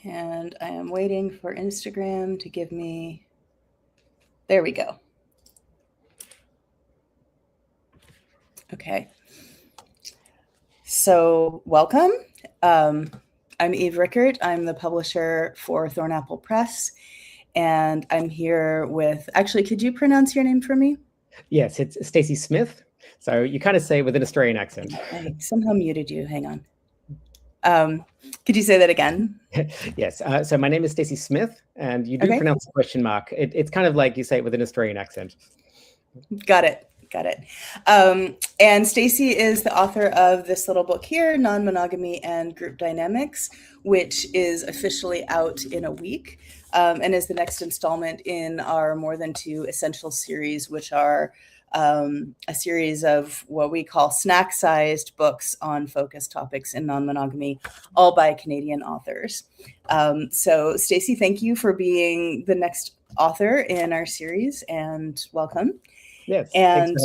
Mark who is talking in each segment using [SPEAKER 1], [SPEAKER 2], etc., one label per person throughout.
[SPEAKER 1] And I am waiting for Instagram to give me, there we go. Okay. So welcome. I'm Eve Rickert. I'm the publisher for Thornapple Press. And I'm here with, actually, could you pronounce your name for me?
[SPEAKER 2] Yes, it's Stacey Smith. So you kind of say with an Australian accent.
[SPEAKER 1] I somehow muted you. Hang on. Could you say that again?
[SPEAKER 2] Yes. So my name is Stacey Smith, and you do pronounce the question mark. It's kind of like you say it with an Australian accent.
[SPEAKER 1] Got it. And Stacey is the author of this little book here, Nonmonogamy and Group Dynamics, which is officially out in a week, and is the next installment in our More Than Two Essential series, which are a series of what we call snack-sized books on focused topics in non-monogamy, all by Canadian authors. So Stacey, thank you for being the next author in our series, and welcome.
[SPEAKER 2] Yes.
[SPEAKER 1] And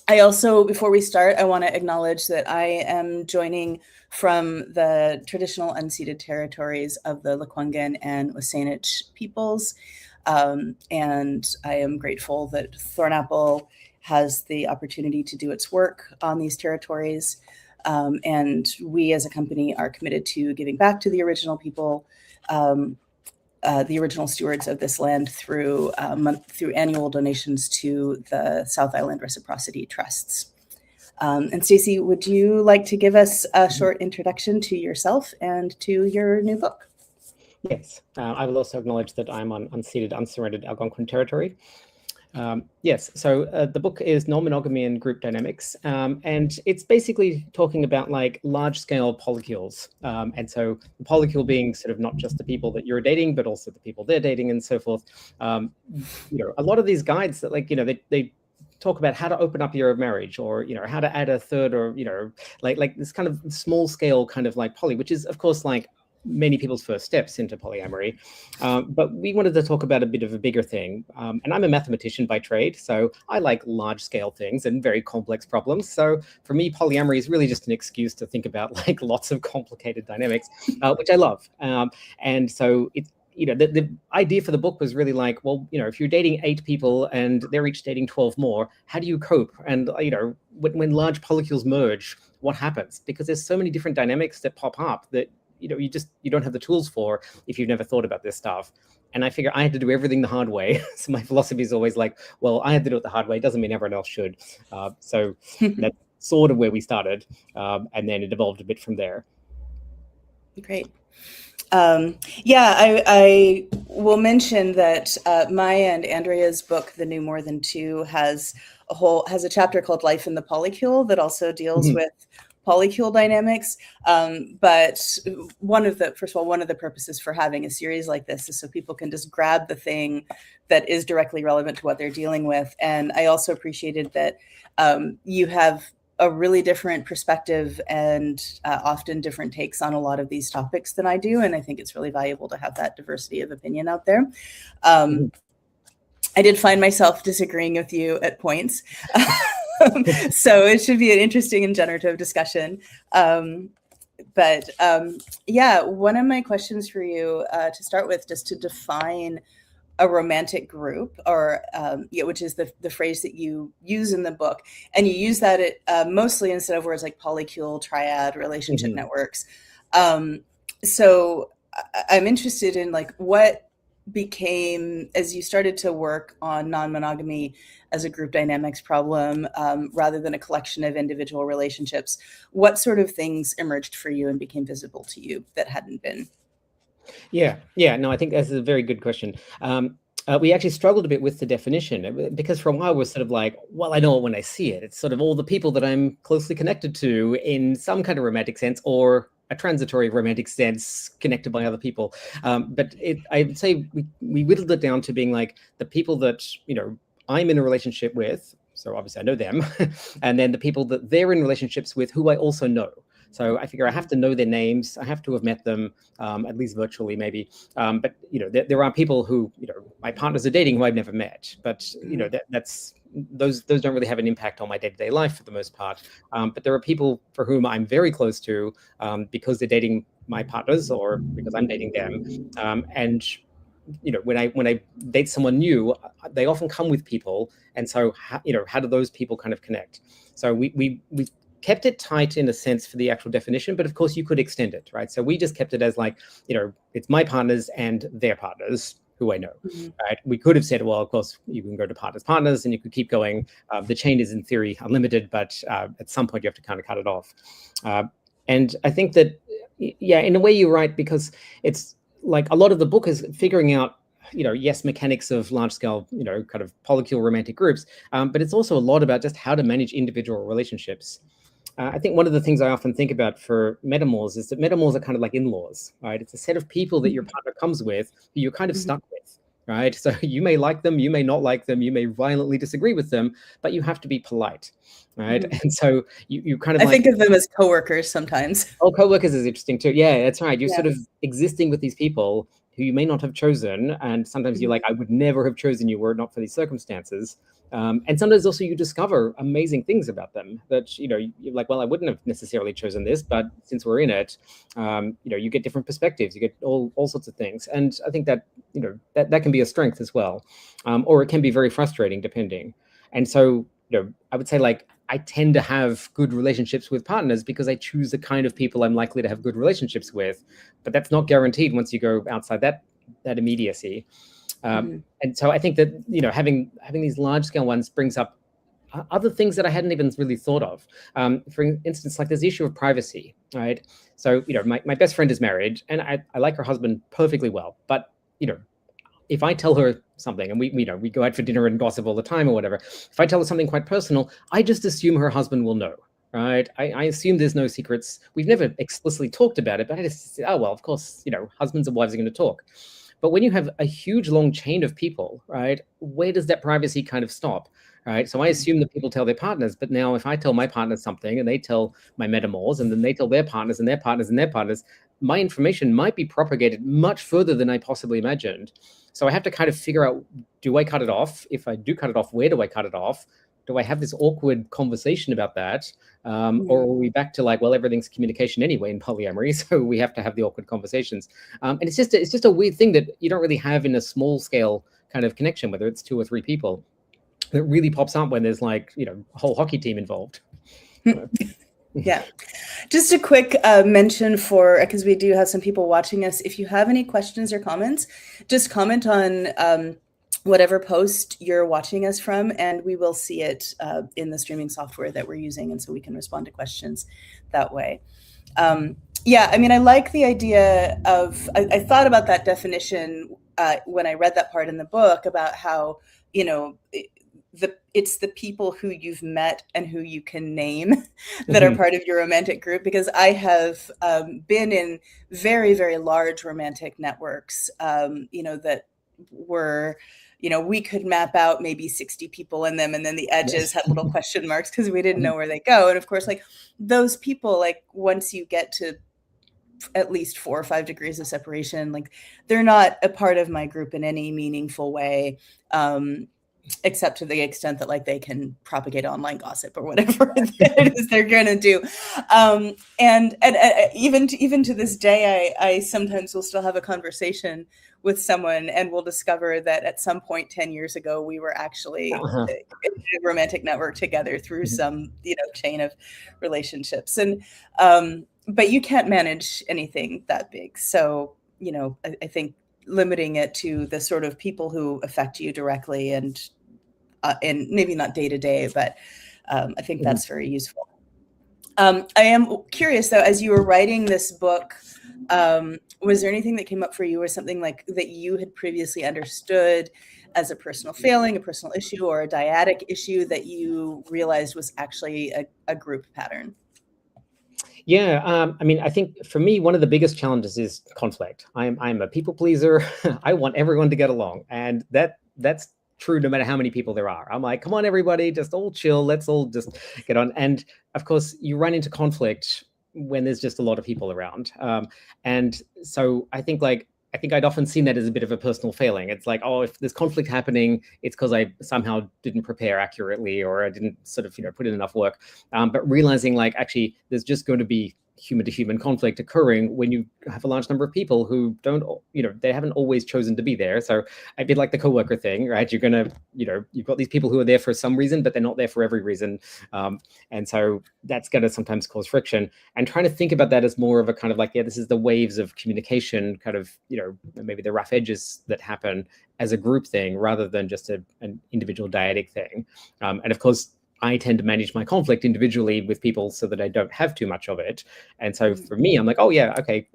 [SPEAKER 1] I also, before we start, I want to acknowledge that I am joining from the traditional unceded territories of the Lekwungen and Wasanich peoples. And I am grateful that Thornapple has the opportunity to do its work on these territories. And we as a company are committed to giving back to the original people, the original stewards of this land through annual donations to the South Island Reciprocity Trusts. And Stacey, would you like to give us a short introduction to yourself and to your new book?
[SPEAKER 2] Yes, I will also acknowledge that I'm on unceded, unsurrendered Algonquin territory. Yes, so the book is Non-Monogamy and Group Dynamics, and it's basically talking about like large-scale polycules. And so the polycule being sort of not just the people that you're dating, but also the people they're dating and so forth. A lot of these guides that they talk about how to open up your marriage, or how to add a third, or like this kind of small-scale kind of like poly, which is of course like many people's first steps into polyamory. But we wanted to talk about a bit of a bigger thing. And I'm a mathematician by trade, so I like large scale things and very complex problems. So for me, polyamory is really just an excuse to think about like lots of complicated dynamics, which I love. And so it's, the idea for the book was really like, well, if you're dating 8 people and they're each dating 12 more, how do you cope? And, when large polycules merge, what happens? Because there's so many different dynamics that pop up that you don't have the tools for if you've never thought about this stuff. And I figure I had to do everything the hard way. So my philosophy is always like, well, I had to do it the hard way. It doesn't mean everyone else should. So that's sort of where we started. And then it evolved a bit from there.
[SPEAKER 1] Great. I will mention that my and Andrea's book, The New More Than Two, has a chapter called Life in the Polycule that also deals with polycule dynamics. But one of the purposes for having a series like this is so people can just grab the thing that is directly relevant to what they're dealing with. And I also appreciated that you have a really different perspective and often different takes on a lot of these topics than I do. And I think it's really valuable to have that diversity of opinion out there. I did find myself disagreeing with you at points. So it should be an interesting and generative discussion. One of my questions for you to start with, just to define a romantic group, or which is the phrase that you use in the book, and you use that mostly instead of words like polycule, triad, relationship networks. So I'm interested in like what became, as you started to work on non-monogamy as a group dynamics problem, rather than a collection of individual relationships, what sort of things emerged for you and became visible to you that hadn't been?
[SPEAKER 2] No, I think that's a very good question. We actually struggled a bit with the definition, because for a while we're sort of like, well, I know it when I see it. It's sort of all the people that I'm closely connected to in some kind of romantic sense, or a transitory romantic sense, connected by other people. But I'd say we whittled it down to being like the people that, I'm in a relationship with, so obviously I know them, and then the people that they're in relationships with who I also know. So I figure I have to know their names. I have to have met them, at least virtually, maybe. But there are people who my partners are dating who I've never met. But that's those don't really have an impact on my day-to-day life for the most part. But there are people for whom I'm very close to, because they're dating my partners or because I'm dating them. And when I date someone new, they often come with people, and so how do those people kind of connect? So we kept it tight in a sense for the actual definition, but of course you could extend it, right? So we just kept it as like, it's my partners and their partners who I know, right? We could have said, well, of course you can go to partners, and you could keep going. The chain is in theory unlimited, but at some point you have to kind of cut it off. And I think that, yeah, in a way you're right, because it's like a lot of the book is figuring out, yes, mechanics of large scale, kind of polycule romantic groups, but it's also a lot about just how to manage individual relationships. I think one of the things I often think about for metamours is that metamours are kind of like in-laws, right? It's a set of people that your partner comes with who you're kind of stuck with, right? So you may like them, you may not like them, you may violently disagree with them, but you have to be polite, right? And so you kind of
[SPEAKER 1] I think of them as coworkers sometimes.
[SPEAKER 2] Oh, co-workers is interesting too. Yeah, that's right. You're sort of existing with these people who you may not have chosen, and sometimes you're like, I would never have chosen you were it not for these circumstances. And sometimes also you discover amazing things about them that, you're like, well, I wouldn't have necessarily chosen this, but since we're in it, you get different perspectives, you get all sorts of things. And I think that, that can be a strength as well. Or it can be very frustrating depending. And so, I would say like, I tend to have good relationships with partners because I choose the kind of people I'm likely to have good relationships with, but that's not guaranteed once you go outside that immediacy. And so I think that, having these large scale ones brings up other things that I hadn't even really thought of. For instance, like there's the issue of privacy, right? So, my best friend is married and I like her husband perfectly well, but, if I tell her something, and we go out for dinner and gossip all the time or whatever, if I tell her something quite personal, I just assume her husband will know, right? I assume there's no secrets. We've never explicitly talked about it, but I just say, oh, well, of course, husbands and wives are going to talk. But when you have a huge long chain of people, right, where does that privacy kind of stop, right? So I assume that people tell their partners, but now if I tell my partner something and they tell my metamours and then they tell their partners and their partners and their partners, my information might be propagated much further than I possibly imagined. So I have to kind of figure out, do I cut it off? If I do cut it off, where do I cut it off? Do I have this awkward conversation about that? Or are we back to like, well, everything's communication anyway in polyamory, so we have to have the awkward conversations. And it's just a weird thing that you don't really have in a small scale kind of connection, whether it's 2 or 3 people. That really pops up when there's like, a whole hockey team involved.
[SPEAKER 1] Yeah. Just a quick mention because we do have some people watching us. If you have any questions or comments, just comment on whatever post you're watching us from, and we will see it in the streaming software that we're using. And so we can respond to questions that way. Yeah, I mean, I like the idea of, I thought about that definition when I read that part in the book about how, it's the people who you've met and who you can name that are part of your romantic group, because I have been in very, very large romantic networks, that were, we could map out maybe 60 people in them, and then the edges had little question marks because we didn't know where they go. And of course, like those people, like once you get to at least 4 or 5 degrees of separation, like they're not a part of my group in any meaningful way. Except to the extent that like they can propagate online gossip or whatever it is they're going to do. And even to this day, I sometimes will still have a conversation with someone and we'll discover that at some point 10 years ago, we were actually in a romantic network together through some, chain of relationships. And, but you can't manage anything that big. So, I think limiting it to the sort of people who affect you directly and maybe not day to day, but I think that's very useful. I am curious though, as you were writing this book, was there anything that came up for you or something like that you had previously understood as a personal failing, a personal issue, or a dyadic issue that you realized was actually a group pattern?
[SPEAKER 2] Yeah, I mean, I think for me, one of the biggest challenges is conflict. I'm a people pleaser. I want everyone to get along, and that's true no matter how many people there are. I'm like, come on, everybody, just all chill. Let's all just get on. And of course, you run into conflict when there's just a lot of people around. And so I think I'd often seen that as a bit of a personal failing. It's like, oh, if there's conflict happening, it's because I somehow didn't prepare accurately or I didn't sort of, put in enough work. But realizing like, actually, there's just going to be human-to-human conflict occurring when you have a large number of people who don't, they haven't always chosen to be there. So a bit like the coworker thing, right? You're gonna, you've got these people who are there for some reason, but they're not there for every reason. And so that's gonna sometimes cause friction. And trying to think about that as more of a kind of like, this is the waves of communication, kind of, maybe the rough edges that happen as a group thing rather than just an individual dyadic thing. And of course, I tend to manage my conflict individually with people so that I don't have too much of it. And so for me, I'm like, oh yeah, okay,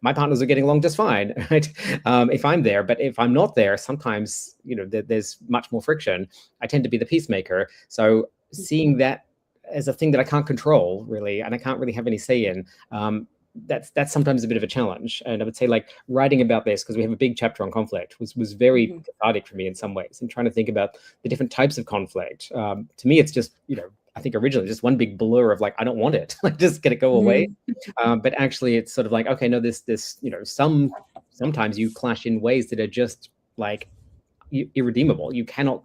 [SPEAKER 2] my partners are getting along just fine, right? If I'm there, but if I'm not there, sometimes, there's much more friction. I tend to be the peacemaker. So seeing that as a thing that I can't control really, and I can't really have any say in, that's sometimes a bit of a challenge. And I would say like writing about this, because we have a big chapter on conflict, was very cathartic for me in some ways, and trying to think about the different types of conflict. To me, it's just, I think originally just one big blur of like, I don't want it, like just get it go away. But actually it's sort of like, okay, no, this, sometimes you clash in ways that are just like irredeemable. You cannot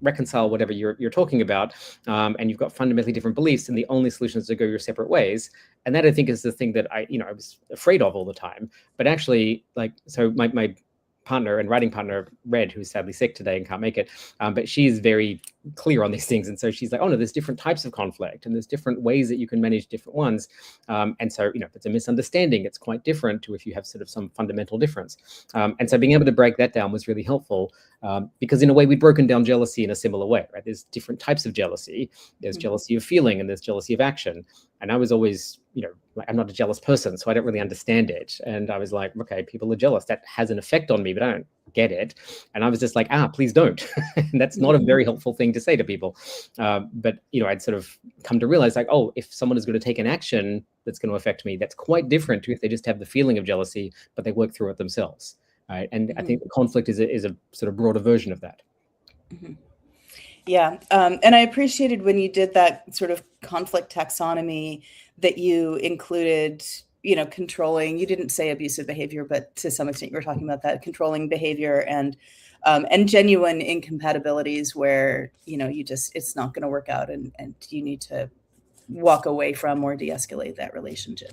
[SPEAKER 2] reconcile whatever you're talking about, and you've got fundamentally different beliefs, and the only solution is to go your separate ways. And that I think is the thing that I was afraid of all the time. But actually, like, so my partner and writing partner, Red, who's sadly sick today and can't make it, but she's very clear on these things. And so she's like, oh no, there's different types of conflict and there's different ways that you can manage different ones. And so, if it's a misunderstanding, it's quite different to if you have sort of some fundamental difference. And so being able to break that down was really helpful, because in a way we'd broken down jealousy in a similar way, right? There's different types of jealousy. There's jealousy of feeling and there's jealousy of action. And I was always, like, I'm not a jealous person, so I don't really understand it. And I was like, okay, people are jealous. That has an effect on me, but I don't get it. And I was just like, please don't. And that's not a very helpful thing to say to people. But, I'd sort of come to realize like, oh, if someone is going to take an action that's going to affect me, that's quite different to if they just have the feeling of jealousy, but they work through it themselves. Right? And I think the conflict is a sort of broader version of that.
[SPEAKER 1] Yeah. And I appreciated when you did that sort of conflict taxonomy that you included, controlling, you didn't say abusive behavior, but to some extent you were talking about that, controlling behavior and genuine incompatibilities where, it's not going to work out and you need to walk away from or de-escalate that relationship.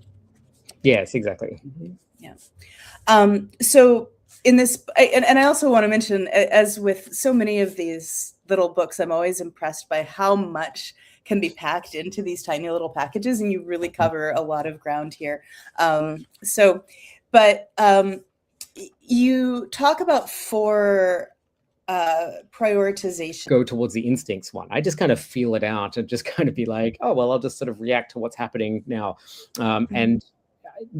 [SPEAKER 2] Yes, exactly.
[SPEAKER 1] Yeah. So in this, and I also want to mention, as with so many of these little books, I'm always impressed by how much can be packed into these tiny little packages, and you really cover a lot of ground here. You talk about 4 prioritization.
[SPEAKER 2] Go towards the instincts one. I just kind of feel it out and just kind of be like, oh, well, I'll just sort of react to what's happening now. And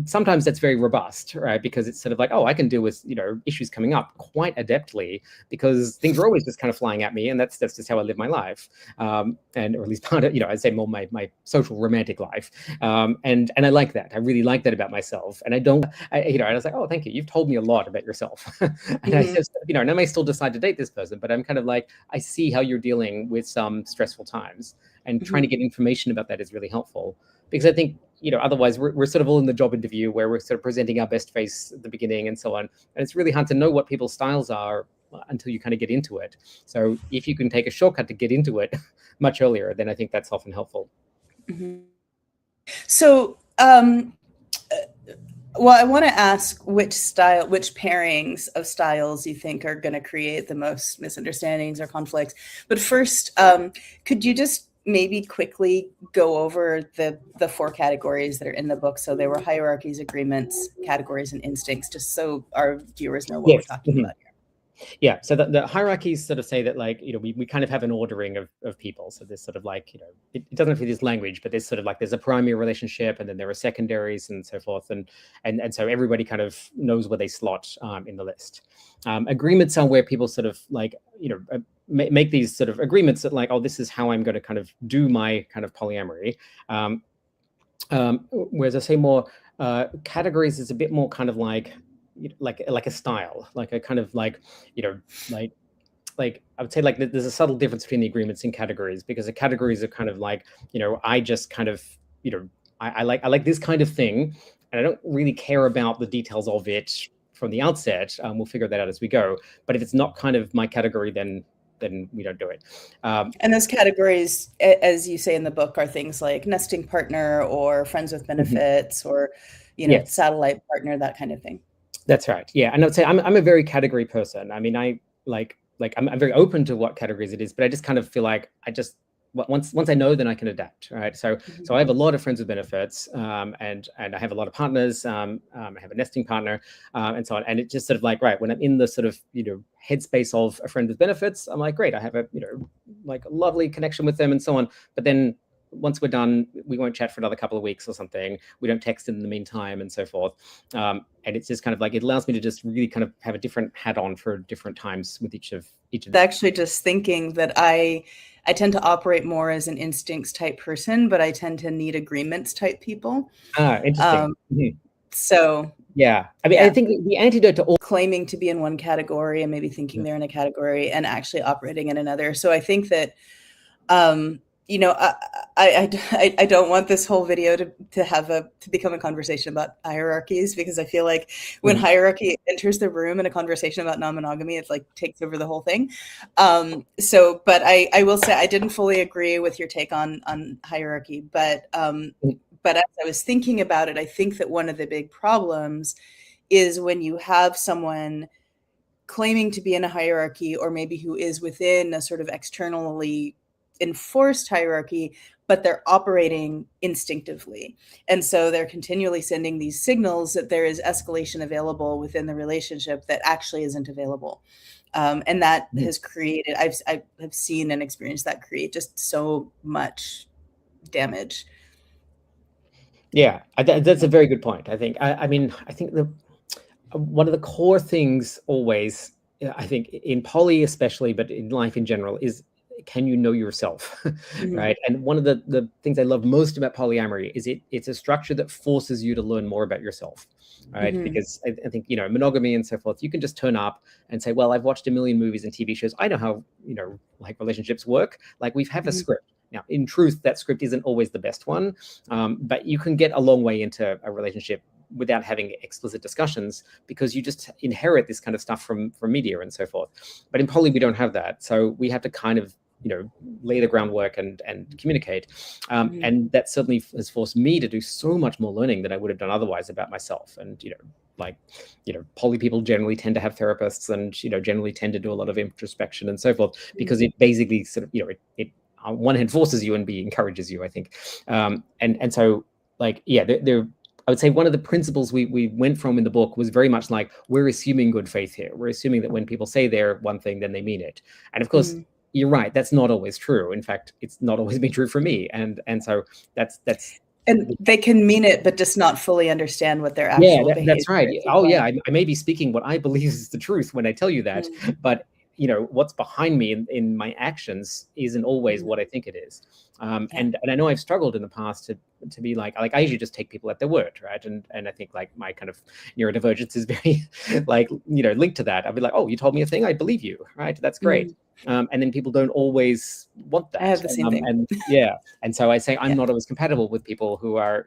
[SPEAKER 2] sometimes that's very robust, right? Because it's sort of like, oh, I can deal with, issues coming up quite adeptly because things are always just kind of flying at me. And that's just how I live my life. Or at least part of, I'd say more my social romantic life. And I like that. I really like that about myself. And I was like, oh, thank you. You've told me a lot about yourself. And I just, and I may still decide to date this person, but I'm kind of like, I see how you're dealing with some stressful times, and trying to get information about that is really helpful. Because I think, otherwise we're sort of all in the job interview where we're sort of presenting our best face at the beginning and so on. And it's really hard to know what people's styles are until you kind of get into it. So if you can take a shortcut to get into it much earlier, then I think that's often helpful.
[SPEAKER 1] So, well, I want to ask which pairings of styles you think are going to create the most misunderstandings or conflicts. But first, could you just maybe quickly go over the 4 categories that are in the book? So they were hierarchies, agreements, categories, and instincts, just so our viewers know what we're talking about here.
[SPEAKER 2] Yeah, so the hierarchies sort of say that, like, we kind of have an ordering of people. So there's sort of like, it doesn't have to be this language, but there's sort of like, there's a primary relationship and then there are secondaries and so forth. And so everybody kind of knows where they slot in the list. Agreements are where people sort of like, make these sort of agreements that like, oh, this is how I'm going to kind of do my kind of polyamory. Whereas I say more categories is a bit more kind of like a style, like a kind of like, like I would say like there's a subtle difference between the agreements and categories, because the categories are kind of like, I just kind of, I like this kind of thing, and I don't really care about the details of it from the outset. We'll figure that out as we go. But if it's not kind of my category, then then we don't do it.
[SPEAKER 1] And those categories, as you say in the book, are things like nesting partner or friends with benefits or,
[SPEAKER 2] Yes.
[SPEAKER 1] satellite partner, that kind of thing.
[SPEAKER 2] That's right. Yeah. And I would say I'm a very category person. I mean, I'm very open to what categories it is, but I just kind of feel like once I know, then I can adapt, right? So I have a lot of friends with benefits, and I have a lot of partners. I have a nesting partner, and so on. And it's just sort of like, right, when I'm in the sort of headspace of a friend with benefits, I'm like, great, I have a like a lovely connection with them and so on. But then once we're done, we won't chat for another couple of weeks or something. We don't text in the meantime and so forth. And it's just kind of like, it allows me to just really kind of have a different hat on for different times with each of them.
[SPEAKER 1] Actually, just thinking that I tend to operate more as an instincts type person, but I tend to need agreements type people.
[SPEAKER 2] Interesting.
[SPEAKER 1] So
[SPEAKER 2] yeah, I mean, I think the antidote to all
[SPEAKER 1] claiming to be in one category and maybe thinking they're in a category and actually operating in another. So I think that, I don't want this whole video to become a conversation about hierarchies, because I feel like when hierarchy enters the room in a conversation about non-monogamy, it like takes over the whole thing. But I will say I didn't fully agree with your take on hierarchy, but as I was thinking about it, I think that one of the big problems is when you have someone claiming to be in a hierarchy, or maybe who is within a sort of externally enforced hierarchy, but they're operating instinctively. And so they're continually sending these signals that there is escalation available within the relationship that actually isn't available. And that has created, I've seen and experienced that create just so much damage.
[SPEAKER 2] Yeah, that's a very good point. I think, I mean, I think one of the core things always, I think in poly especially, but in life in general, is, can you know yourself, right? And one of the things I love most about polyamory is it's a structure that forces you to learn more about yourself, right? Because I think, monogamy and so forth, you can just turn up and say, well, I've watched a million movies and TV shows. I know how, like relationships work. Like we have a script. Now, in truth, that script isn't always the best one, but you can get a long way into a relationship without having explicit discussions, because you just inherit this kind of stuff from media and so forth. But in poly, we don't have that. So we have to kind of, lay the groundwork and communicate. And that certainly has forced me to do so much more learning than I would have done otherwise about myself. And, poly people generally tend to have therapists and, generally tend to do a lot of introspection and so forth, because it basically sort of, it on one hand forces you and B encourages you, I think. And so like, yeah, there I would say one of the principles we went from in the book was very much like, we're assuming good faith here. We're assuming that when people say they're one thing, then they mean it. And of course, you're right, that's not always true. In fact, it's not always been true for me. And so that's
[SPEAKER 1] and they can mean it, but just not fully understand what their actual behavior
[SPEAKER 2] that's right.
[SPEAKER 1] is.
[SPEAKER 2] Oh yeah, I may be speaking what I believe is the truth when I tell you that, but what's behind me in my actions isn't always what I think it is. And I know I've struggled in the past to be like I usually just take people at their word, right? And I think like my kind of neurodivergence is very like linked to that. I'd be like, oh, you told me a thing, I believe you, right? That's great. And then people don't always want that.
[SPEAKER 1] I have the same thing.
[SPEAKER 2] And so I say I'm not always compatible with people who are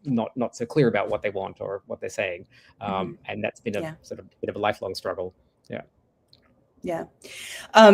[SPEAKER 2] not so clear about what they want or what they're saying. And that's been a sort of bit of a lifelong struggle.
[SPEAKER 1] Yeah.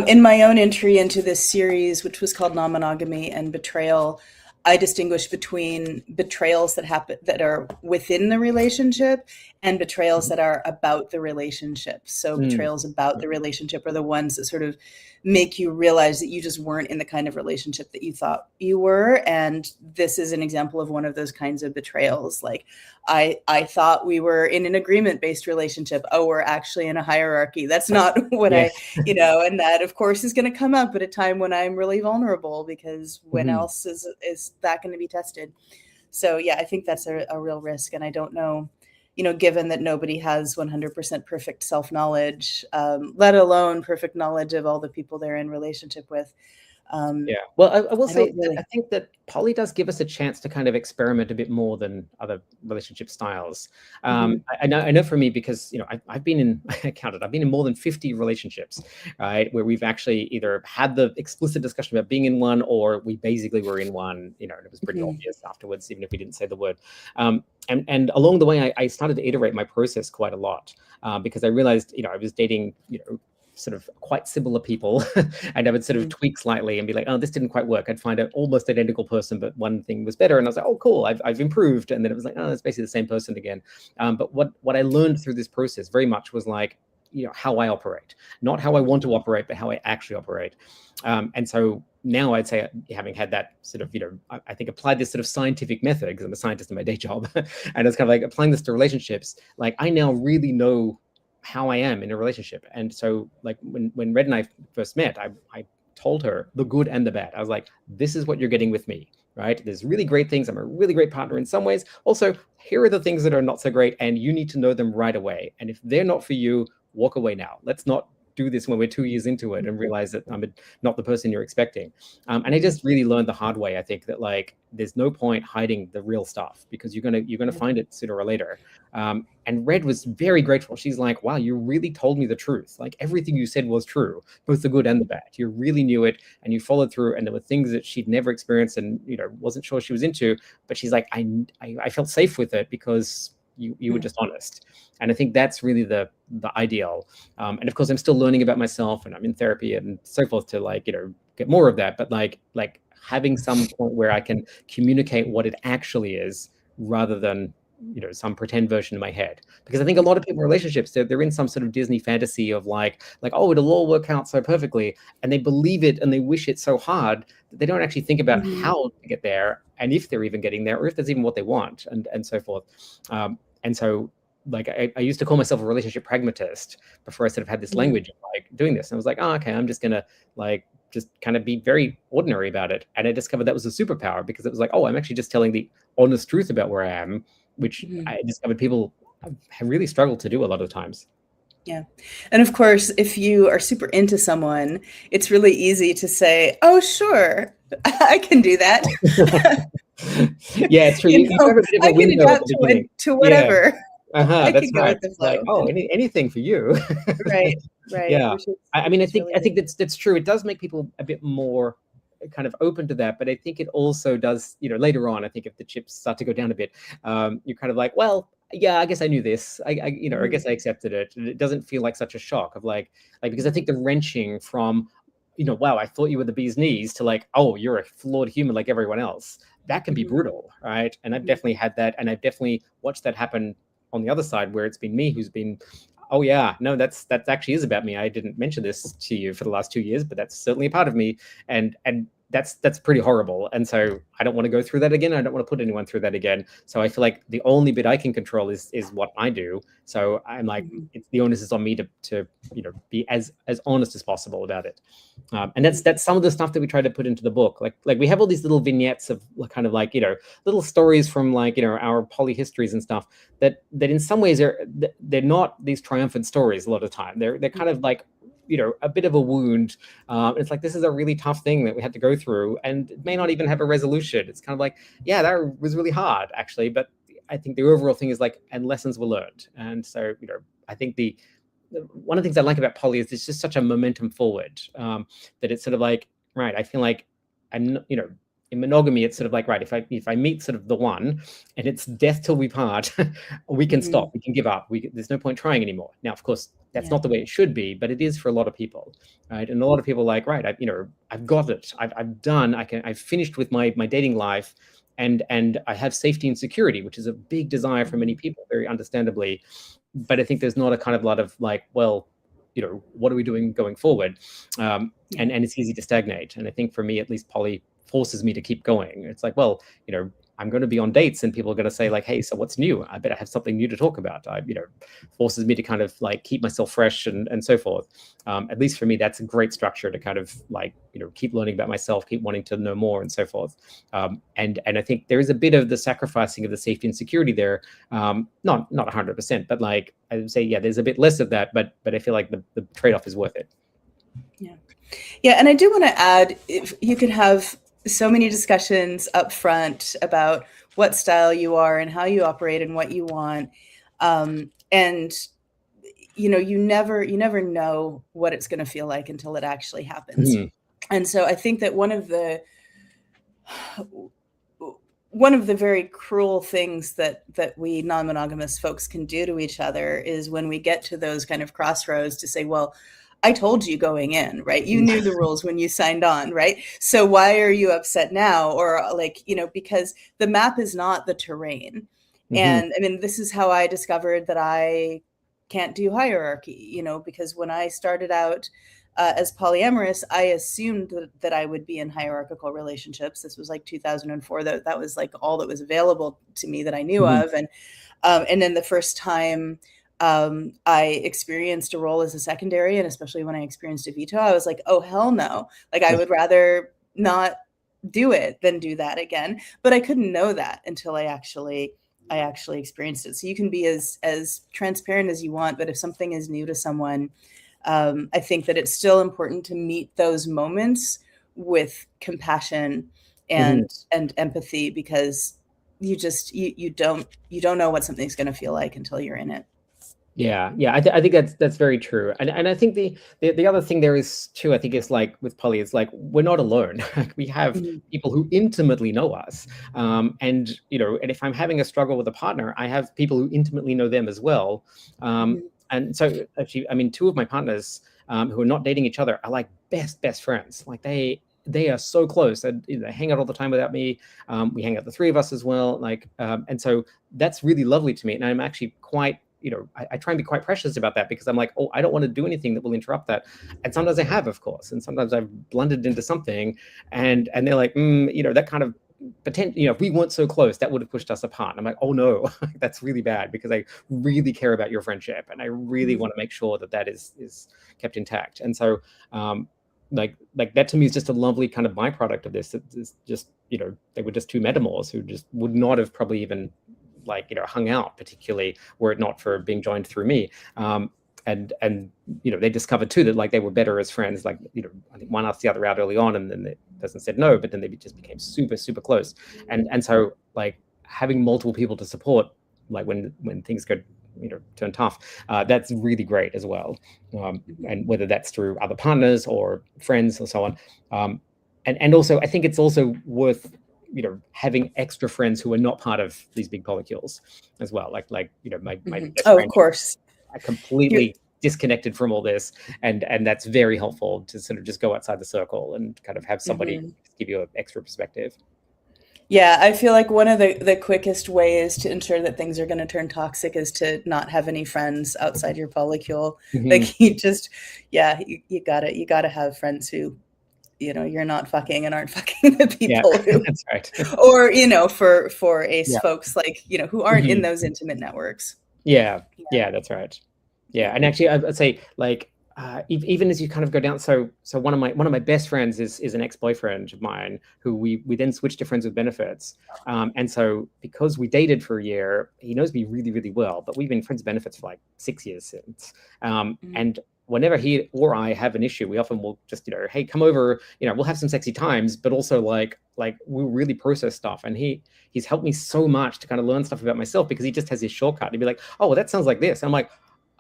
[SPEAKER 1] In my own entry into this series, which was called Non-Monogamy and Betrayal, I distinguish between betrayals that are within the relationship and betrayals that are about the relationship. So betrayals about the relationship are the ones that sort of make you realize that you just weren't in the kind of relationship that you thought you were. And this is an example of one of those kinds of betrayals. Like I thought we were in an agreement-based relationship. Oh, we're actually in a hierarchy. That's not what and that of course is going to come up at a time when I'm really vulnerable, because when else is that going to be tested? So yeah, I think that's a real risk. And I don't know, given that nobody has 100% perfect self-knowledge, let alone perfect knowledge of all the people they're in relationship with.
[SPEAKER 2] Well, I will say, I think that poly does give us a chance to kind of experiment a bit more than other relationship styles. I know for me, because I've been in, I counted, I've been in more than 50 relationships, right, where we've actually either had the explicit discussion about being in one, or we basically were in one, and it was pretty obvious afterwards, even if we didn't say the word. And along the way, I started to iterate my process quite a lot, because I realized, I was dating, sort of quite similar people, and I would sort of tweak slightly and be like, oh, this didn't quite work. I'd find an almost identical person, but one thing was better, and I was like, oh, cool, I've improved. And then it was like, oh, it's basically the same person again. But what I learned through this process very much was like, how I operate, not how I want to operate, but how I actually operate. And so now I'd say, having had that sort of, I think applied this sort of scientific method, because I'm a scientist in my day job, and it's kind of like applying this to relationships. Like, I now really know how I am in a relationship. And so like when Red and I first met, I told her the good and the bad. I was like, this is what you're getting with me, right? There's really great things. I'm a really great partner in some ways. Also, here are the things that are not so great, and you need to know them right away. And if they're not for you, walk away now. Let's not do this when we're 2 years into it and realize that I'm not the person you're expecting. And I just really learned the hard way, I think, that like there's no point hiding the real stuff, because you're gonna find it sooner or later. And Red was very grateful. She's like, wow, you really told me the truth. Like, everything you said was true, both the good and the bad. You really knew it, and you followed through. And there were things that she'd never experienced and wasn't sure she was into, but she's like, I felt safe with it because you were just honest. And I think that's really the ideal. And of course, I'm still learning about myself, and I'm in therapy and so forth to like, get more of that. But like having some point where I can communicate what it actually is, rather than, some pretend version in my head. Because I think a lot of people in relationships, they're in some sort of Disney fantasy of like, oh, it'll all work out so perfectly. And they believe it and they wish it so hard that they don't actually think about how to get there, and if they're even getting there, or if that's even what they want, and so forth. And so like I used to call myself a relationship pragmatist before I sort of had this language of like doing this. And I was like, oh, okay, I'm just gonna like just kind of be very ordinary about it. And I discovered that was a superpower, because it was like, oh, I'm actually just telling the honest truth about where I am, which I discovered people have really struggled to do a lot of times.
[SPEAKER 1] Yeah. And of course, if you are super into someone, it's really easy to say, oh, sure, I can do that.
[SPEAKER 2] Yeah, it's true.
[SPEAKER 1] I can adapt to whatever.
[SPEAKER 2] Yeah. That's right. Like, oh, anything for you.
[SPEAKER 1] Right.
[SPEAKER 2] Yeah. I mean, I think that's true. It does make people a bit more kind of open to that, but I think it also does, later on, I think if the chips start to go down a bit, you're kind of like, well, yeah, I guess I knew this. I guess I accepted it. And it doesn't feel like such a shock of like, because I think the wrenching from, wow, I thought you were the bee's knees, to like, oh, you're a flawed human like everyone else. That can be brutal, right? And I've definitely had that, and I've definitely watched that happen on the other side, where it's been me who's been, oh yeah, no, that actually is about me. I didn't mention this to you for the last 2 years, but that's certainly a part of me, and that's pretty horrible. And so I don't want to go through that again. I don't want to put anyone through that again. So I feel like the only bit I can control is what I do. So I'm like, the onus is on me to be as honest as possible about it. And that's some of the stuff that we try to put into the book. Like we have all these little vignettes of kind of like, little stories from like, our poly histories and stuff that in some ways they're not these triumphant stories a lot of the time. They're kind of like, a bit of a wound. It's like, this is a really tough thing that we had to go through, and it may not even have a resolution. It's kind of like, yeah, that was really hard actually, but I think the overall thing is like, and lessons were learned. And so, I think one of the things I like about poly is it's just such a momentum forward, that it's sort of like, right, I feel like I'm, in monogamy, it's sort of like, right, if I meet sort of the one and it's death till we part, we can stop, we can give up. There's no point trying anymore. Now, of course, that's not the way it should be, but it is for a lot of people, right? And a lot of people are like, right, I've got it. I've finished with my dating life, and I have safety and security, which is a big desire for many people, very understandably. But I think there's not a kind of lot of like, well, what are we doing going forward? And it's easy to stagnate. And I think for me, at least, poly forces me to keep going. It's like, well, I'm going to be on dates and people are going to say like, hey, so what's new? I bet I have something new to talk about. Forces me to kind of like keep myself fresh and so forth. At least for me, that's a great structure to kind of like, keep learning about myself, keep wanting to know more and so forth. And I think there is a bit of the sacrificing of the safety and security there. Not 100%, but like I would say, yeah, there's a bit less of that, but I feel like the trade-off is worth it.
[SPEAKER 1] Yeah. And I do want to add, if you could have so many discussions up front about what style you are and how you operate and what you want. And, you never know what it's going to feel like until it actually happens. And so I think that one of the very cruel things that we non-monogamous folks can do to each other is when we get to those kind of crossroads to say, well, I told you going in, right? You knew the rules when you signed on, right? So why are you upset now? Or like, because the map is not the terrain. And I mean, this is how I discovered that I can't do hierarchy, because when I started out as polyamorous, I assumed that I would be in hierarchical relationships. This was like 2004. That was like all that was available to me that I knew of. And then the first time I experienced a role as a secondary, and especially when I experienced a veto, I was like, oh, hell no. Like, I would rather not do it than do that again. But I couldn't know that until I actually experienced it. So you can be as transparent as you want, but if something is new to someone, I think that it's still important to meet those moments with compassion and empathy, because you don't know what something's going to feel like until you're in it.
[SPEAKER 2] Yeah, I think that's very true, and I think the other thing there is too, I think, is like with poly, is like we're not alone. We have people who intimately know us, and if I'm having a struggle with a partner, I have people who intimately know them as well. And so actually, I mean, two of my partners who are not dating each other are like best friends. Like they are so close, and they hang out all the time without me. We hang out, the three of us as well. Like, and so that's really lovely to me, and I'm actually quite. I try and be quite precious about that, because I'm like, oh, I don't want to do anything that will interrupt that. And sometimes I have, of course, and sometimes I've blundered into something, and they're like, that kind of potential. If we weren't so close, that would have pushed us apart. And I'm like, oh no, that's really bad, because I really care about your friendship, and I really want to make sure that is kept intact. And so, like that to me is just a lovely kind of byproduct of this. It's just they were just two metamours who just would not have probably even hung out, particularly were it not for being joined through me. And they discovered too that like they were better as friends. Like, I think one asked the other out early on, and then the person said no, but then they just became super, super close. And so like having multiple people to support, like when things go, turn tough, that's really great as well. And whether that's through other partners or friends or so on. And also, I think it's also worth having extra friends who are not part of these big polycules as well. Like my best friend,
[SPEAKER 1] of course,
[SPEAKER 2] I completely disconnected from all this, and that's very helpful to sort of just go outside the circle and kind of have somebody give you an extra perspective.
[SPEAKER 1] Yeah, I feel like one of the quickest ways to ensure that things are going to turn toxic is to not have any friends outside your polycule. Like you gotta have friends who you're not fucking and aren't fucking the people who,
[SPEAKER 2] that's right.
[SPEAKER 1] Or, for ace folks, like, who aren't in those intimate networks.
[SPEAKER 2] Yeah, that's right. Yeah. And actually I'd say like, even as you kind of go down, so one of my best friends is an ex-boyfriend of mine who we then switched to friends with benefits. And so because we dated for a year, he knows me really, really well, but we've been friends with benefits for like 6 years since. And whenever he or I have an issue, we often will just, hey, come over, we'll have some sexy times, but also like we'll really process stuff. And he's helped me so much to kind of learn stuff about myself, because he just has his shortcut. He'd be like, oh, well, that sounds like this. And I'm like,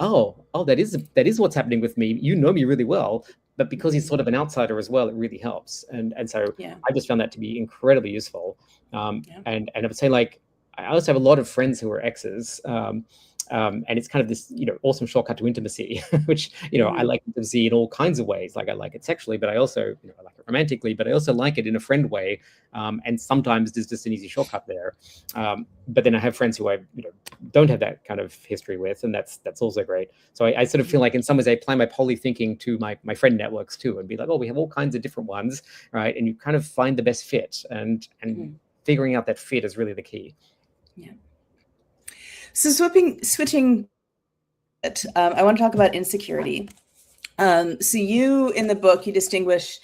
[SPEAKER 2] oh, that is what's happening with me. You know me really well, but because he's sort of an outsider as well, it really helps. And so I just found that to be incredibly useful. And I would say, like, I also have a lot of friends who are exes. And it's kind of this, awesome shortcut to intimacy, which, I like intimacy in all kinds of ways. Like I like it sexually, but I also, I like it romantically, but I also like it in a friend way. And sometimes there's just an easy shortcut there. But then I have friends who I, don't have that kind of history with, and that's also great. So I sort of feel like in some ways I apply my poly thinking to my friend networks too, and be like, oh, we have all kinds of different ones, right? And you kind of find the best fit, and figuring out that fit is really the key.
[SPEAKER 1] Yeah. So switching, I want to talk about insecurity. So you, in the book, you distinguish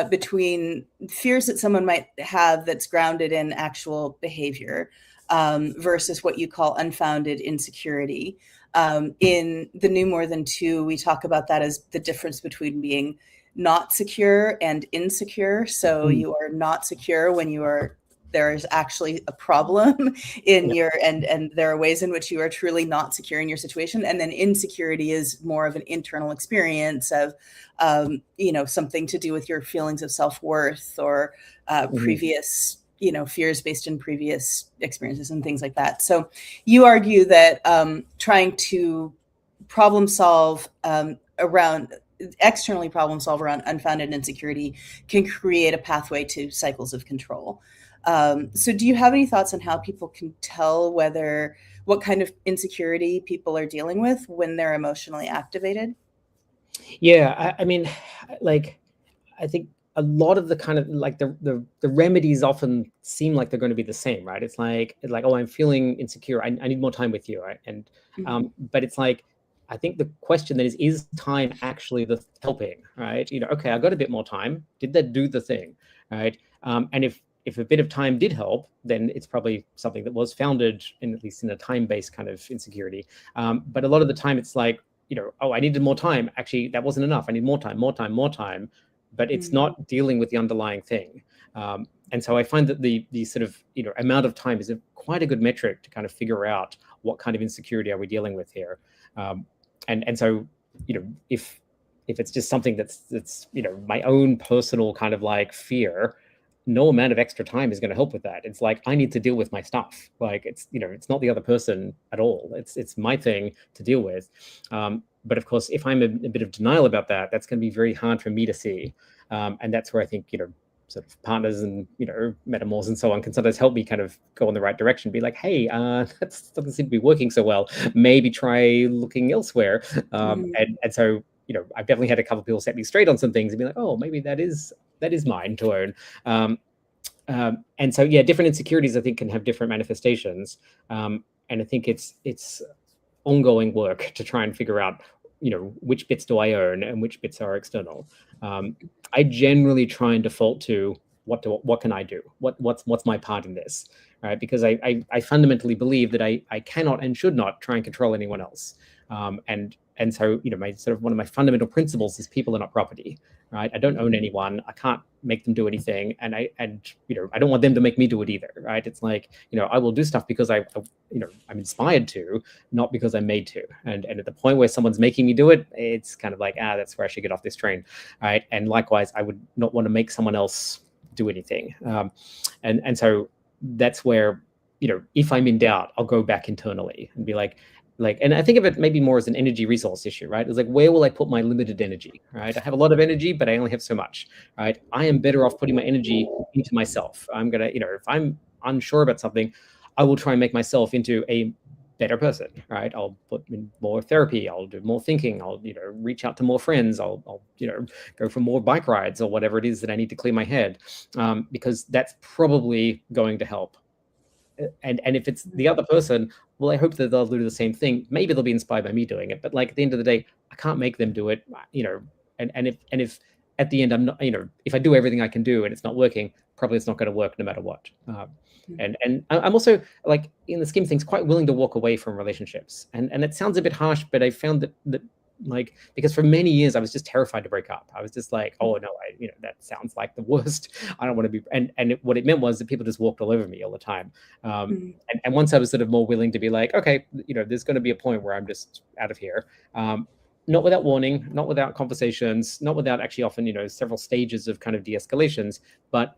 [SPEAKER 1] between fears that someone might have that's grounded in actual behavior versus what you call unfounded insecurity. In the new More Than Two, we talk about that as the difference between being not secure and insecure. So you are not secure when there is actually a problem in your, and there are ways in which you are truly not secure in your situation. And then insecurity is more of an internal experience of, something to do with your feelings of self-worth or previous, fears based in previous experiences and things like that. So you argue that trying to problem solve around externally problem solve around unfounded insecurity can create a pathway to cycles of control. So do you have any thoughts on how people can tell what kind of insecurity people are dealing with when they're emotionally activated?
[SPEAKER 2] Yeah, I mean, like, I think a lot of the kind of like the remedies often seem like they're going to be the same, right? It's like, oh, I'm feeling insecure. I need more time with you, right? And but it's like, I think the question then is time actually the helping, right? Okay, I got a bit more time. Did that do the thing, right? And if a bit of time did help, then it's probably something that was founded in, at least in a time-based kind of insecurity. But a lot of the time, it's like, oh, I needed more time. Actually, that wasn't enough. I need more time, more time, more time. But it's not dealing with the underlying thing. And so I find that the sort of amount of time is quite a good metric to kind of figure out what kind of insecurity are we dealing with here. And so if it's just something that's my own personal kind of like fear, no amount of extra time is going to help with that. It's like, I need to deal with my stuff. Like, it's it's not the other person at all. It's my thing to deal with. But of course, if I'm a bit of denial about that, that's going to be very hard for me to see. And that's where I think, sort of partners and, metamours and so on can sometimes help me kind of go in the right direction, be like, hey, that doesn't seem to be working so well. Maybe try looking elsewhere. And so, I've definitely had a couple of people set me straight on some things and be like, oh, maybe that is mine to own. And so, yeah, different insecurities, I think, can have different manifestations. And I think it's ongoing work to try and figure out, which bits do I own and which bits are external. I generally try and default to what can I do? What's my part in this, right? Because I fundamentally believe that I cannot and should not try and control anyone else. And so, my sort of one of my fundamental principles is people are not property, right? I don't own anyone. I can't make them do anything, and I don't want them to make me do it either, right? It's like, I will do stuff because I'm inspired to, not because I'm made to. And at the point where someone's making me do it, it's kind of like, that's where I should get off this train, right? And likewise, I would not want to make someone else do anything. And so that's where, if I'm in doubt, I'll go back internally and be like, and I think of it maybe more as an energy resource issue, right? It's like, where will I put my limited energy, right? I have a lot of energy, but I only have so much, right? I am better off putting my energy into myself. I'm going to, if I'm unsure about something, I will try and make myself into a better person, right? I'll put in more therapy. I'll do more thinking. I'll, reach out to more friends. I'll go for more bike rides or whatever it is that I need to clear my head, because that's probably going to help. And if it's the other person, well, I hope that they'll do the same thing. Maybe they'll be inspired by me doing it, but like at the end of the day, I can't make them do it, and if at the end I'm not, if I do everything I can do and it's not working, probably it's not going to work no matter what. And I'm also, like, in the scheme of things, quite willing to walk away from relationships. And it sounds a bit harsh, but I found that like, because for many years I was just terrified to break up. I was just like, oh no, that sounds like the worst. I don't want to be. And what it meant was that people just walked all over me all the time. And once I was sort of more willing to be like, okay, there's going to be a point where I'm just out of here. Not without warning, not without conversations, not without actually often, several stages of kind of de-escalations. But,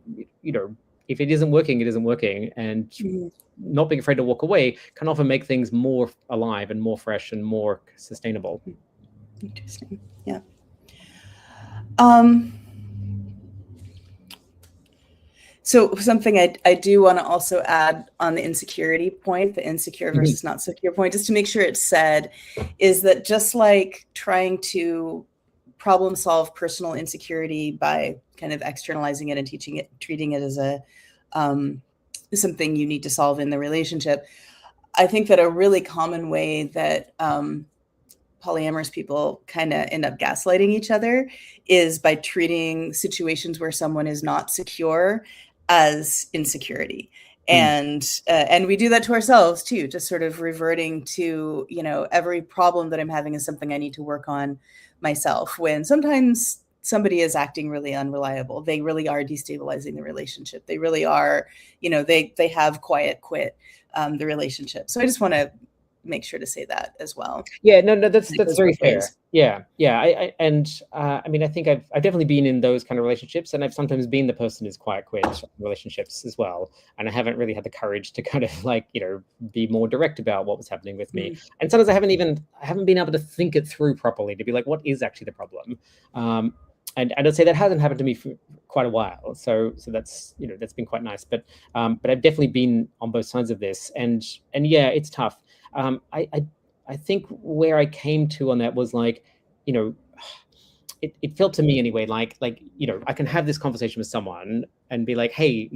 [SPEAKER 2] if it isn't working, it isn't working. And not being afraid to walk away can often make things more alive and more fresh and more sustainable.
[SPEAKER 1] Interesting. Yeah. So something I do want to also add on the insecurity point, the insecure versus not secure point, just to make sure it's said, is that just like trying to problem solve personal insecurity by kind of externalizing it and treating it as a something you need to solve in the relationship, I think that a really common way that polyamorous people kind of end up gaslighting each other is by treating situations where someone is not secure as insecurity. And we do that to ourselves too, just sort of reverting to, every problem that I'm having is something I need to work on myself, when sometimes somebody is acting really unreliable. They really are destabilizing the relationship. They really are, they have quiet quit the relationship. So I just want to make sure to say that as well.
[SPEAKER 2] Yeah, no, that's
[SPEAKER 1] goes
[SPEAKER 2] very
[SPEAKER 1] both
[SPEAKER 2] fair.
[SPEAKER 1] ways.
[SPEAKER 2] Yeah. I mean, I think I've definitely been in those kind of relationships, and I've sometimes been the person who's quiet quit in relationships as well. And I haven't really had the courage to kind of like, be more direct about what was happening with me. And sometimes I haven't been able to think it through properly to be like, what is actually the problem? And I'd say that hasn't happened to me for quite a while. So that's that's been quite nice. But I've definitely been on both sides of this, and yeah, it's tough. I think where I came to on that was like, it felt to me anyway, like, I can have this conversation with someone and be like, hey,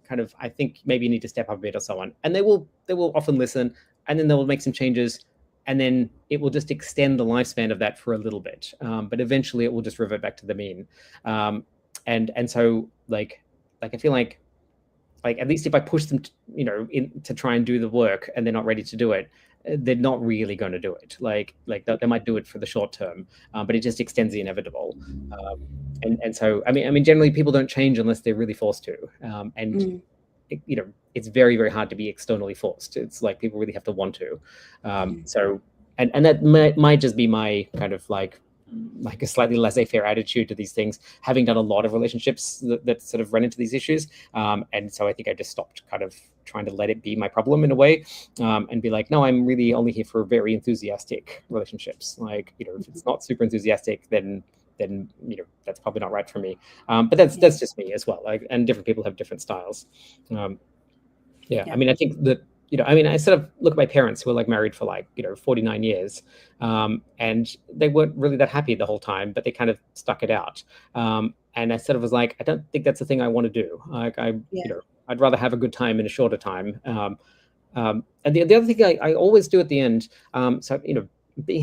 [SPEAKER 2] kind of, I think maybe you need to step up a bit or someone, and they will often listen, and then they will make some changes, and then it will just extend the lifespan of that for a little bit. But eventually it will just revert back to the mean. And so like I feel like at least if I push them, to try and do the work and they're not ready to do it, they're not really going to do it. Like they might do it for the short term, but it just extends the inevitable. And so I mean, generally people don't change unless they're really forced to. It's very, very hard to be externally forced. It's like people really have to want to. So and that might just be my kind of like a slightly laissez-faire attitude to these things, having done a lot of relationships that sort of run into these issues. And so I think I just stopped kind of trying to let it be my problem in a way, and be like, no, I'm really only here for very enthusiastic relationships. Like, if it's not super enthusiastic, then that's probably not right for me. But that's just me as well. Like, and different people have different styles. I mean, I think that, I sort of look at my parents who were like married for like, 49 years, and they weren't really that happy the whole time, but they kind of stuck it out. And I sort of was like, I don't think that's the thing I want to do. Like I'd rather have a good time in a shorter time. And the other thing I always do at the end, so,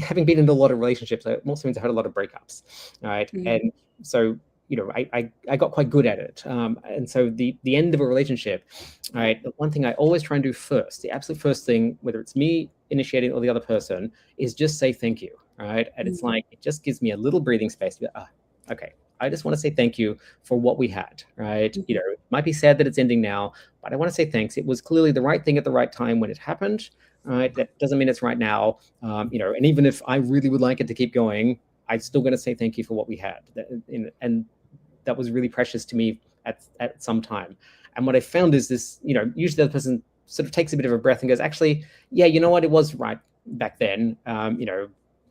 [SPEAKER 2] having been in a lot of relationships, it also means I had a lot of breakups. Right. And so, I got quite good at it. And so the end of a relationship, right, the one thing I always try and do first, the absolute first thing, whether it's me initiating or the other person, is just say thank you. Right. And it's like, it just gives me a little breathing space to be like, okay, I just want to say thank you for what we had. Right. It might be sad that it's ending now, but I want to say thanks. It was clearly the right thing at the right time when it happened. Right. That doesn't mean it's right now. And even if I really would like it to keep going, I'm still going to say thank you for what we had. And that was really precious to me at some time. And what I found is this, usually the other person sort of takes a bit of a breath and goes, actually, yeah, you know what, it was right back then.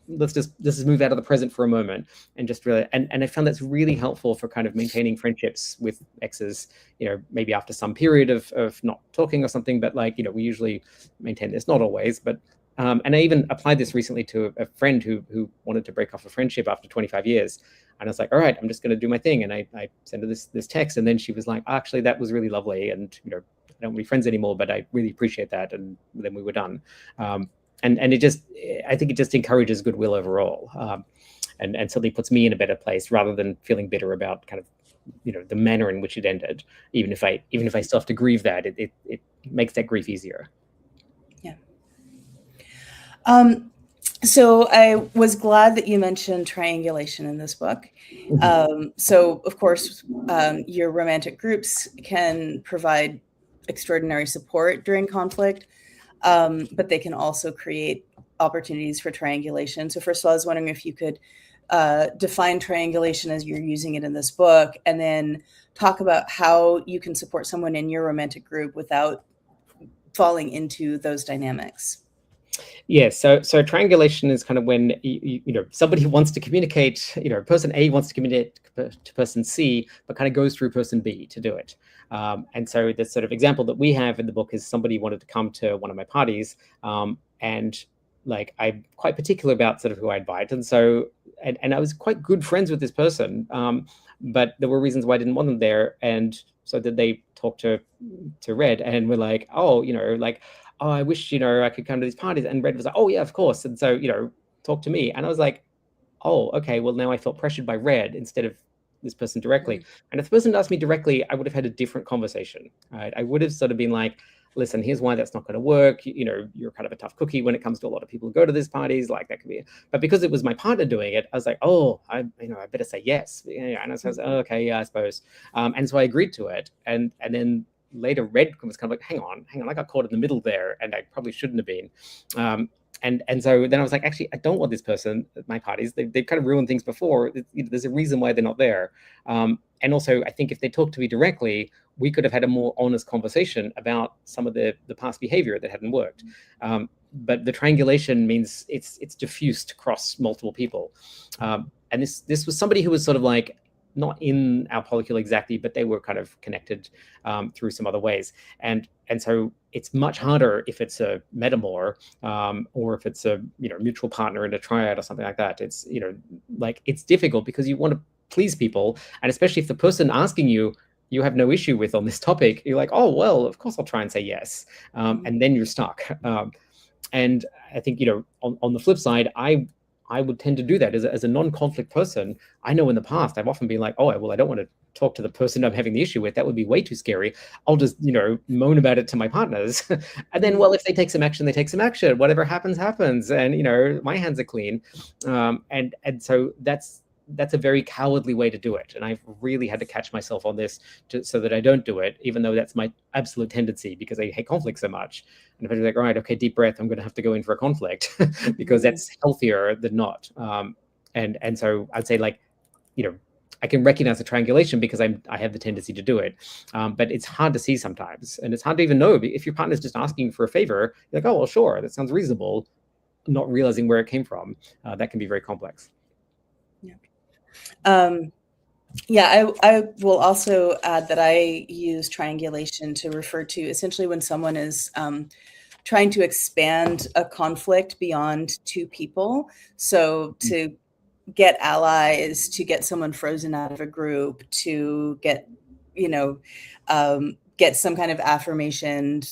[SPEAKER 2] Let's just move out of the present for a moment and just really, and I found that's really helpful for kind of maintaining friendships with exes, maybe after some period of not talking or something, but like, we usually maintain this, not always, but and I even applied this recently to a friend who wanted to break off a friendship after 25 years. And I was like, all right, I'm just going to do my thing. And I sent her this text. And then she was like, actually, that was really lovely. And, I don't want to be friends anymore, but I really appreciate that. And then we were done. And it just, I think it just encourages goodwill overall. And certainly puts me in a better place rather than feeling bitter about kind of, the manner in which it ended. Even if I still have to grieve that, it makes that grief easier.
[SPEAKER 1] Yeah. So I was glad that you mentioned triangulation in this book. So of course, your romantic groups can provide extraordinary support during conflict, but they can also create opportunities for triangulation. So first of all, I was wondering if you could define triangulation as you're using it in this book, and then talk about how you can support someone in your romantic group without falling into those dynamics.
[SPEAKER 2] Yes. So triangulation is kind of when somebody wants to communicate. Person A wants to communicate to person C, but kind of goes through person B to do it. And so the sort of example that we have in the book is somebody wanted to come to one of my parties, and like I'm quite particular about sort of who I invite, and so and I was quite good friends with this person, but there were reasons why I didn't want them there, and so did they talk to Red, and we're like, oh, like, oh, I wish, I could come to these parties. And Red was like, oh yeah, of course. And so, talk to me. And I was like, oh, okay, well now I felt pressured by Red instead of this person directly. And if the person asked me directly, I would have had a different conversation, right? I would have sort of been like, listen, here's why that's not going to work. You're kind of a tough cookie when it comes to a lot of people who go to these parties. Like that could be, but because it was my partner doing it, I was like, oh, I better say yes. And I was, oh, okay, yeah, I suppose. And so I agreed to it. And then later Red was kind of like, hang on, I got caught in the middle there, and I probably shouldn't have been. And so then I was like, actually, I don't want this person at my parties. They've kind of ruined things before. There's a reason why they're not there. And also, I think if they talked to me directly, we could have had a more honest conversation about some of the past behavior that hadn't worked. But the triangulation means it's diffused across multiple people. And this was somebody who was sort of like not in our polycule exactly, but they were kind of connected through some other ways. And so it's much harder if it's a metamour or if it's a mutual partner in a triad or something like that. It's like it's difficult because you want to please people, and especially if the person asking you have no issue with on this topic, you're like, oh well, of course I'll try and say yes, and then you're stuck. And I think on the flip side, I would tend to do that as a non-conflict person. I know in the past I've often been like, oh well, I don't want to talk to the person I'm having the issue with. That would be way too scary. I'll just moan about it to my partners, and then well, if they take some action, they take some action. Whatever happens, happens, and my hands are clean. And so that's a very cowardly way to do it. And I've really had to catch myself on this so that I don't do it, even though that's my absolute tendency because I hate conflict so much. And if I'm like, all right, okay, deep breath, I'm going to have to go in for a conflict because that's healthier than not. And so I'd say I can recognize the triangulation because I have the tendency to do it. But it's hard to see sometimes. And it's hard to even know if your partner's just asking for a favor, you're like, oh, well, sure, that sounds reasonable. Not realizing where it came from. That can be very complex.
[SPEAKER 1] Yeah. I will also add that I use triangulation to refer to essentially when someone is trying to expand a conflict beyond two people. So to get allies, to get someone frozen out of a group, to get, get some kind of affirmation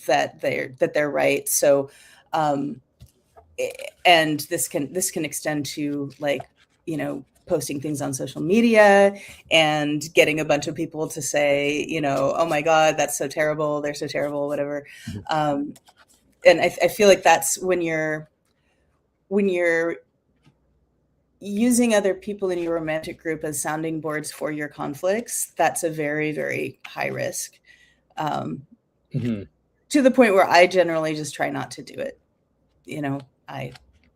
[SPEAKER 1] that they're right. So, and this can extend to posting things on social media and getting a bunch of people to say, oh my God, that's so terrible. They're so terrible, whatever. And I feel like that's when you're using other people in your romantic group as sounding boards for your conflicts, that's a very, very high risk. To the point where I generally just try not to do it.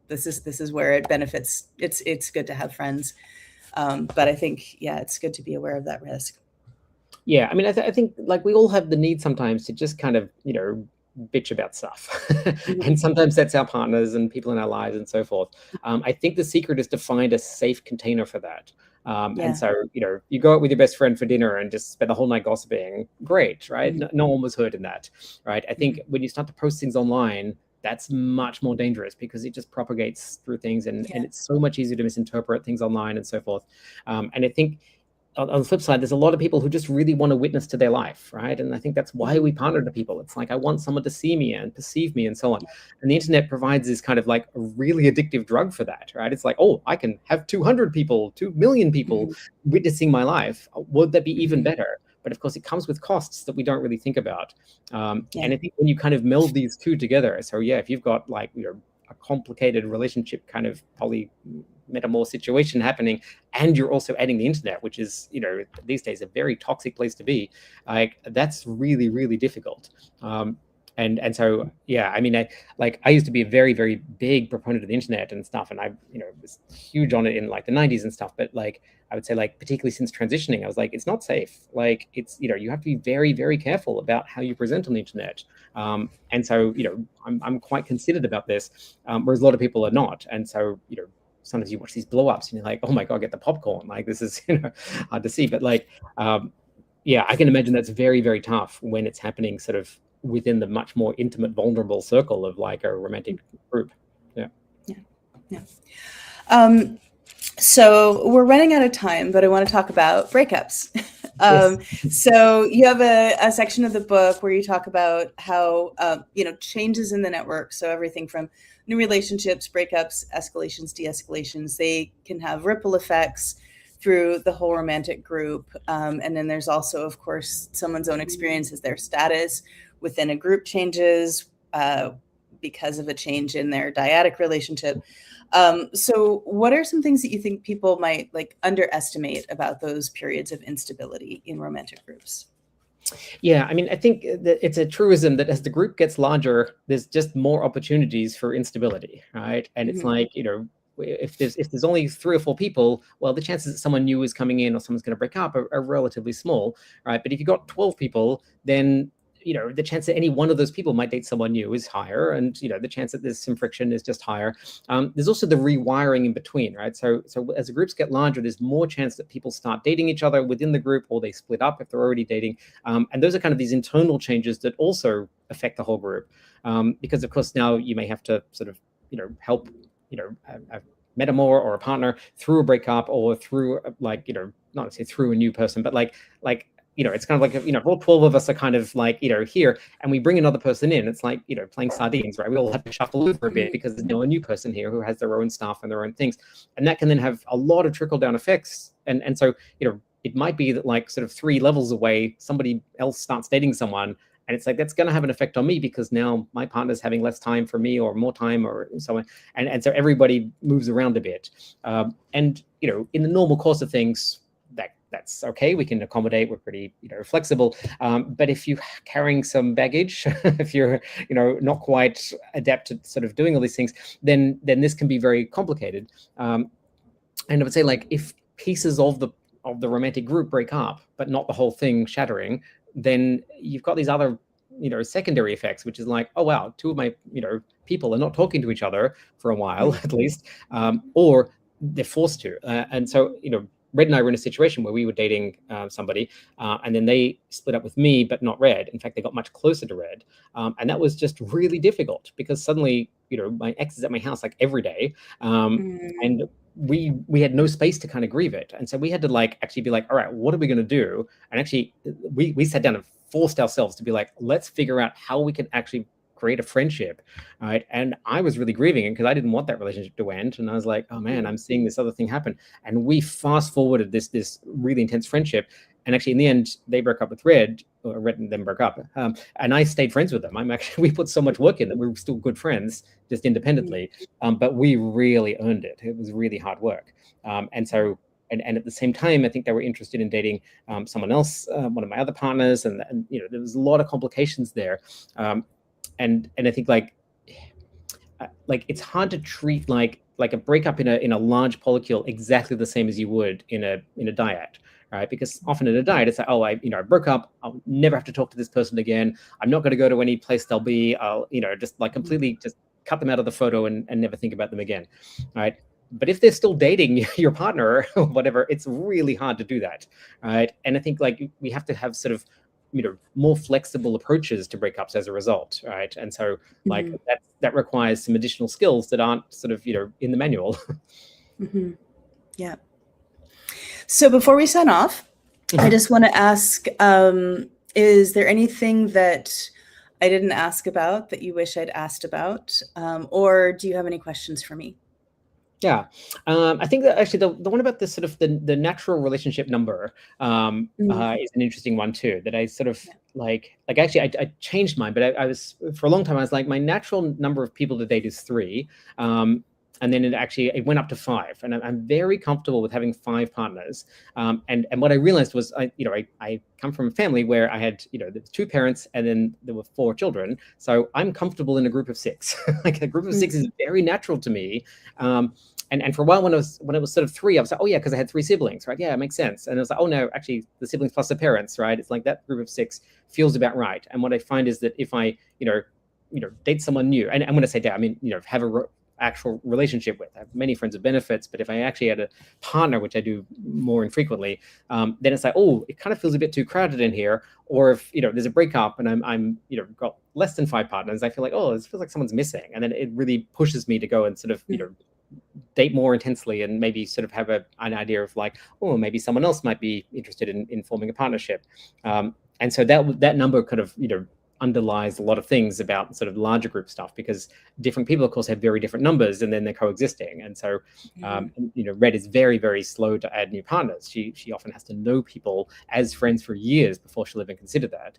[SPEAKER 1] This is where it benefits. It's good to have friends. But I think, it's good to be aware of that risk.
[SPEAKER 2] Yeah. I mean, I think we all have the need sometimes to just kind of, bitch about stuff. And sometimes that's our partners and people in our lives and so forth. I think the secret is to find a safe container for that. And so, you go out with your best friend for dinner and just spend the whole night gossiping. Great, right? No one was hurt in that, right? I think when you start to post things online, that's much more dangerous because it just propagates through things and it's so much easier to misinterpret things online and so forth. And I think on the flip side, there's a lot of people who just really want to witness to their life, right? And I think that's why we partner to people. It's like, I want someone to see me and perceive me and so on. And the internet provides this kind of like a really addictive drug for that, right? It's like, oh, I can have 200 people, 2 million people witnessing my life. Would that be even better? But of course, it comes with costs that we don't really think about. And I think when you kind of meld these two together, so if you've got a complicated relationship kind of metamour situation happening, and you're also adding the internet, which is these days a very toxic place to be, that's really, really difficult. And so I mean, I used to be a very, very big proponent of the internet and stuff, and I was huge on it in the 90s and stuff, but I would say particularly since transitioning, I was like, it's not safe. It's you have to be very, very careful about how you present on the internet. And so I'm quite considered about this, whereas a lot of people are not. And so sometimes you watch these blow-ups and you're like, oh my God, get the popcorn. This is hard to see. But I can imagine that's very, very tough when it's happening sort of within the much more intimate, vulnerable circle of a romantic group.
[SPEAKER 1] So we're running out of time, but I want to talk about breakups. So you have a section of the book where you talk about how, changes in the network. So everything from new relationships, breakups, escalations, de-escalations, they can have ripple effects through the whole romantic group. And then there's also, of course, someone's own experiences, their status within a group changes because of a change in their dyadic relationship. So what are some things that you think people might underestimate about those periods of instability in romantic groups?
[SPEAKER 2] Yeah, I mean, I think that it's a truism that as the group gets larger, there's just more opportunities for instability, right? And it's like, if there's only 3 or 4 people, well, the chances that someone new is coming in or someone's going to break up are relatively small, right? But if you've got 12 people, then the chance that any one of those people might date someone new is higher, and the chance that there's some friction is just higher. There's also the rewiring in between, right? So as the groups get larger, there's more chance that people start dating each other within the group, or they split up if they're already dating. And those are kind of these internal changes that also affect the whole group, because of course now you may have to sort of help a metamour or a partner through a breakup, or through not necessarily through a new person, but like it's kind of like, all 12 of us are kind of like, here, and we bring another person in. It's like, playing sardines, right? We all have to shuffle over a bit because there's a new person here who has their own stuff and their own things. And that can then have a lot of trickle down effects. And so, it might be that like sort of 3 levels away, somebody else starts dating someone. And it's like, that's going to have an effect on me because now my partner's having less time for me or more time or so on. And so everybody moves around a bit. And, in the normal course of things, that's okay. We can accommodate. We're pretty, flexible. But if you're carrying some baggage, if you're, not quite adept at sort of doing all these things, then this can be very complicated. And I would say, like, if pieces of the romantic group break up, but not the whole thing shattering, then you've got these other, secondary effects, which is like, oh wow, 2 of my, people are not talking to each other for a while at least, or they're forced to. And so, Red and I were in a situation where we were dating somebody, and then they split up with me, but not Red. In fact, they got much closer to Red. And that was just really difficult because suddenly, my ex is at my house like every day. And we had no space to kind of grieve it. And so we had to like actually be like, all right, what are we going to do? And actually we sat down and forced ourselves to be like, let's figure out how we can actually create a friendship, right? And I was really grieving it because I didn't want that relationship to end. And I was like, oh man, I'm seeing this other thing happen. And we fast forwarded this really intense friendship. And actually, in the end, they broke up with Red, or Red and them broke up. And I stayed friends with them. We put so much work in that we were still good friends, just independently. But we really earned it. It was really hard work. And so, and at the same time, I think they were interested in dating someone else, one of my other partners. And there was a lot of complications there. And I think like it's hard to treat like a breakup in a large polycule exactly the same as you would in a dyad, right? Because often in a dyad, it's like, oh, I broke up. I'll never have to talk to this person again. I'm not going to go to any place they'll be. I'll just like completely just cut them out of the photo and never think about them again, right? But if they're still dating your partner or whatever, it's really hard to do that, right? And I think like we have to have sort of more flexible approaches to breakups as a result, right? And so like that requires some additional skills that aren't sort of in the manual.
[SPEAKER 1] Yeah. So before we sign off, I just want to ask, is there anything that I didn't ask about that you wish I'd asked about, or do you have any questions for me?
[SPEAKER 2] Yeah, I think that actually the one about the sort of the natural relationship number is an interesting one too. That I sort of like actually I changed mine, but I was for a long time I was like my natural number of people to date is 3, and then it went up to 5, and I'm very comfortable with having 5 partners. And what I realized was I come from a family where I had there were 2 parents and then there were 4 children, so I'm comfortable in a group of 6. Like a group of 6 is very natural to me. And for a while when it was sort of 3, I was like, oh yeah, because I had 3 siblings, right? Yeah, it makes sense. And I was like, oh no, actually the siblings plus the parents, right? It's like that group of 6 feels about right. And what I find is that if I date someone new, and when I say date, I mean have a actual relationship with. I have many friends with benefits, but if I actually had a partner, which I do more infrequently, then it's like, oh, it kind of feels a bit too crowded in here. Or if there's a breakup and I'm got less than 5 partners, I feel like, oh, this feels like someone's missing, and then it really pushes me to go and sort of date more intensely and maybe sort of have an idea of like, oh, maybe someone else might be interested in forming a partnership. And so that number kind of underlies a lot of things about sort of larger group stuff, because different people of course have very different numbers and then they're coexisting. And so Red is very, very slow to add new partners. She often has to know people as friends for years before she'll even consider that.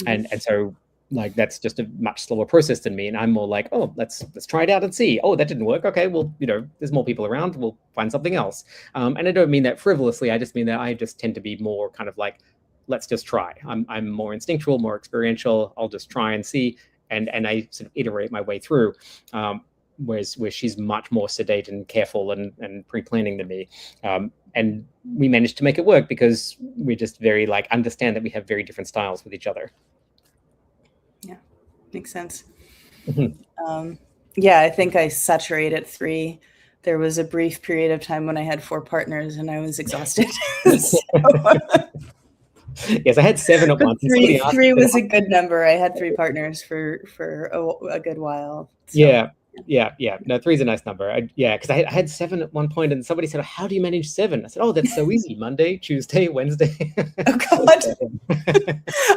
[SPEAKER 2] And so like that's just a much slower process than me, and I'm more like, oh, let's try it out and see. Oh, that didn't work. Okay, well, there's more people around, we'll find something else. And I don't mean that frivolously, I just mean that I just tend to be more kind of like let's just try. I'm more instinctual, more experiential. I'll just try and see, and I sort of iterate my way through. Whereas she's much more sedate and careful and pre-planning than me. And we managed to make it work because we just very understand that we have very different styles with each other.
[SPEAKER 1] Yeah, makes sense. Yeah, I think I saturate at 3. There was a brief period of time when I had 4 partners and I was exhausted.
[SPEAKER 2] Yes, I had 7 at once.
[SPEAKER 1] 3 was a good number. I had 3 partners for a good while. So.
[SPEAKER 2] Yeah. No, 3 is a nice number. Because I had 7 at one point, and somebody said, "How do you manage 7?" I said, "Oh, that's so easy. Monday, Tuesday, Wednesday."
[SPEAKER 1] Oh God,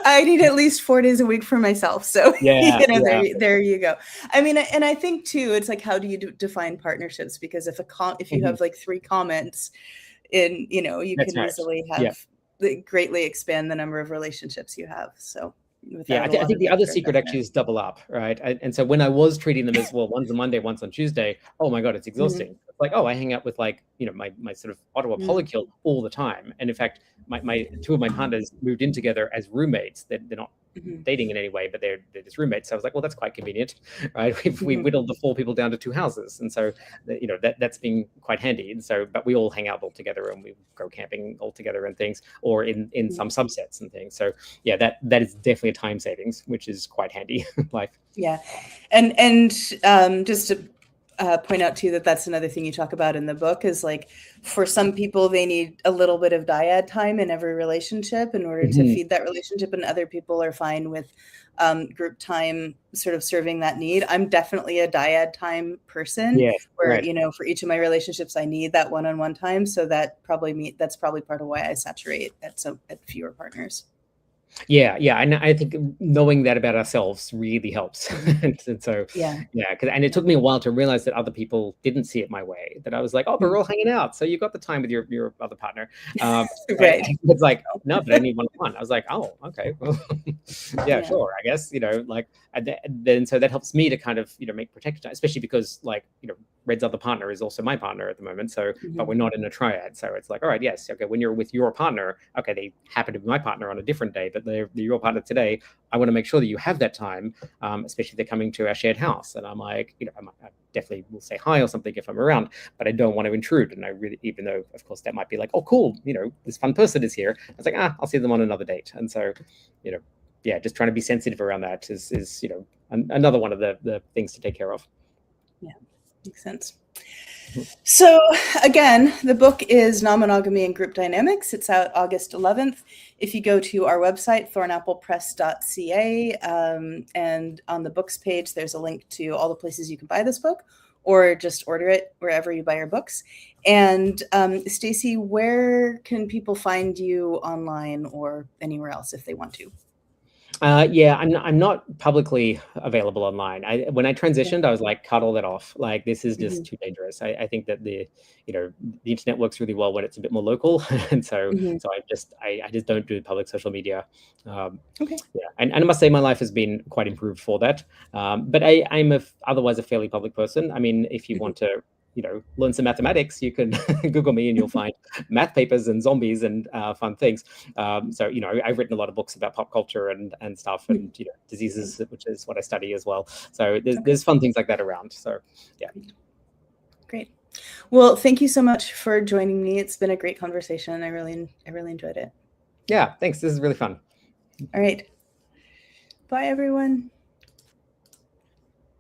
[SPEAKER 1] I need at least 4 days a week for myself. So there you go. I mean, and I think too, it's like, how do you define partnerships? Because if you have 3 comments, you can easily have greatly expand the number of relationships you have. So.
[SPEAKER 2] Yeah, I think the other secret actually is double up, right? And so when I was treating them as, well, one's a Monday, one's on Tuesday, oh my God, it's exhausting. It's like, I hang out with my sort of Ottawa polykill all the time. And in fact, my 2 of my partners moved in together as roommates. They're not dating in any way, but they're just roommates. So I was like, well, that's quite convenient, right? We've whittled the 4 people down to 2 houses. And so, that's been quite handy. And so, but we all hang out all together and we go camping all together and things, or in some subsets and things. So yeah, that is definitely a time savings, which is quite handy.
[SPEAKER 1] Yeah. And just to point out too, that's another thing you talk about in the book is for some people, they need a little bit of dyad time in every relationship in order to feed that relationship. And other people are fine with group time sort of serving that need. I'm definitely a dyad time person where, for each of my relationships, I need that one-on-one time. So that's probably part of why I saturate at fewer partners.
[SPEAKER 2] Yeah, and I think knowing that about ourselves really helps. and so and it took me a while to realize that other people didn't see it my way. That I was like, oh, but we're all hanging out, so you got the time with your other partner.
[SPEAKER 1] Right.
[SPEAKER 2] It's like, no, but I need one-on-one. I was like, oh, okay, well, sure, I guess, and then so that helps me to kind of make protection time, especially because Red's other partner is also my partner at the moment. So, but we're not in a triad. So it's like, all right, yes, okay, when you're with your partner, okay, they happen to be my partner on a different day, but they're your partner today. I want to make sure that you have that time, especially if they're coming to our shared house. And I'm like, I definitely will say hi or something if I'm around, but I don't want to intrude. And I really, even though of course that might be like, oh, cool, this fun person is here. I was like, I'll see them on another date. And so, just trying to be sensitive around that is another one of the things to take care of.
[SPEAKER 1] Yeah, makes sense. So again, the book is Nonmonogamy and Group Dynamics. It's out August 11th. If you go to our website, thornapplepress.ca, and on the books page, there's a link to all the places you can buy this book, or just order it wherever you buy your books. And Stacey, where can people find you online or anywhere else if they want to?
[SPEAKER 2] I'm not publicly available online. When I transitioned, I was like, cut all that off. Like, this is just too dangerous. I think that the internet works really well when it's a bit more local, and so I just don't do public social media. And I must say my life has been quite improved for that. But I'm otherwise a fairly public person. I mean, if you want to learn some mathematics, you can Google me and you'll find math papers and zombies and fun things. So, I've written a lot of books about pop culture and stuff and, diseases, which is what I study as well. So there's fun things like that around. So, yeah.
[SPEAKER 1] Great. Well, thank you so much for joining me. It's been a great conversation. I really enjoyed it.
[SPEAKER 2] Yeah, thanks. This is really fun.
[SPEAKER 1] All right. Bye, everyone.